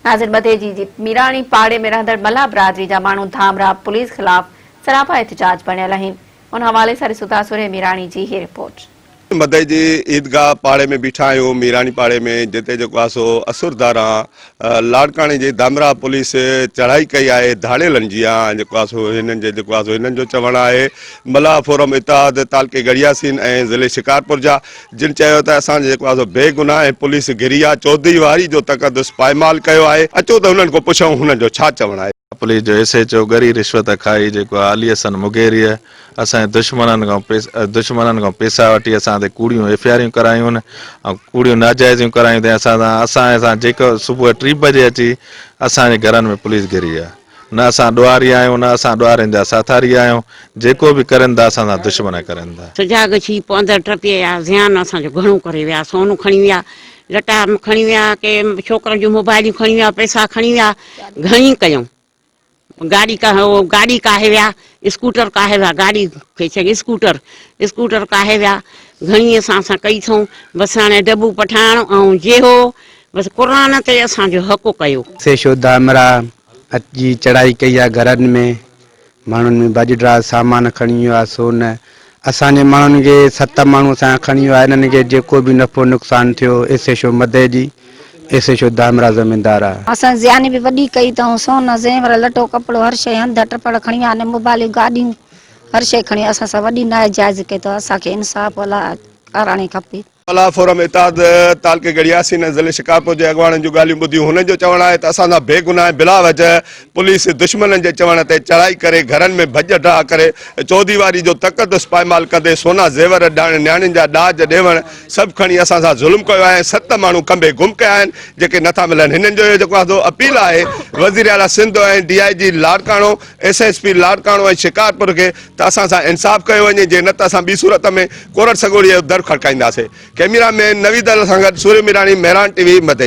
नाज़िर मधेजी जी मीराणी पाड़े में रहंदड़ मला बिरादरी जा माण्हू धामरा पुलिस खिलाफ सरापा एहतजाज बणियल आहिनि। उन हवाले सां ॾिसूं था सुरे मीराणी जी ही रिपोर्ट। मदई ईदगाह पाड़े में बीठा आहियूं मीराणी पाड़े में जिते सो असुरदारा लाड़काणे जी धामरा पुलिस चढ़ाई कई है धाड़ेलनि जी सो हिननि जो चवण है मला फोरम इत्तेहाद तालके गड़ियासीन ऐं ज़िले शिकारपुर जा जिन चयो त असांजे सो बेगुनाह पुलिस घिरी आहे चौधरी वारी जो तक़दुस पायमाल कयो है। अचो त हुननि को पुछूं हुननि जो छा चवण आहे। पुलिस जो SHO गरी रिश्वत खाई जो आली हसन मुगेरी असांजे दुश्मननि खां पैसा वठी असां कूड़ियूं FIR करायूं ऐं कूड़ियूं नाजाइज़ियूं करायूं असां जेको सुबुह 3 बजे अची असांजे घरनि में पुलिस घिरी आहे। न असां ॾुआरी आहियूं न असां ॾुआरनि जा साथारी आहियूं। जेको बि करनि था असां दुश्मन करनि था। सुजाग छी पंदर टपे या ज़्यान असांजो घणो करे विया। सोनू खणी विया, लटा खणी विया, के छोकरनि जूं मोबाइलियूं खणी विया, पैसा खणी विया, घणी कयूं। गाड़ी काहे विया, स्कूटर काहे विया, गाड़ी खे चई स्कूटर काहे विया, घणी असां कई अथऊं। बसि हाणे डबू पठाइण ऐं जे हो बसि क़ुरान ते असांजो हक़ कयो। SHO धामरा जी चढ़ाई कई आहे घरनि में, माण्हुनि में बजरा सामान खणी वियो आहे। सोन असांजे माण्हुनि खे 7 माण्हू असां खणी वियो आहे। इन्हनि खे जेको बि नफ़ो नुक़सान थियो SHO मदे जी SHO धामरा ज़मींदार आहे। असां ज़ियानी बि वॾी कई अथऊं। सोन ज़ेवर लटो कपिड़ो हर शइ हंध टपड़ खणी विया आहिनि, मोबाइलियूं गाॾियूं हर शइ खणी असां सां वॾी नाजाइज़ कई अथव। असांखे इंसाफ़ कराइणी खपे। मला फोरम इत्तेहाद तालके गड़ियासीन ज़िले शिकारपुर जे अॻवाननि जूं ॻाल्हियूं ॿुधियूं। हुननि जो चवणु आहे त असांजा बेगुनाह बिला वजह पुलिस दुश्मननि जे चवण ते चढ़ाई करे घरनि में भॼ ढाह करे चौधरी वारी जो तक़दुस पायमाल कंदे सोना ज़ेवर न्याणियुनि जा ॾाज ॾेवण सभु खणी असां सां ज़ुल्म कयो आहे। 7 माण्हू खंभे गुम कया आहिनि जेके नथा मिलनि। हिननि जो जेको अपील आहे वज़ीर आला सिंध ऐं DIG लाड़काणो SSP लाड़काणो ऐं शिकारपुर खे त असां सां इंसाफ़ कयो वञे, जे न त असां ॿी सूरत में कोरट सॻोड़ीअ जो दर खड़काईंदासीं। कैमरा में नवीद सां गॾु सूर्य मीराणी, मेहरान TV, मदई।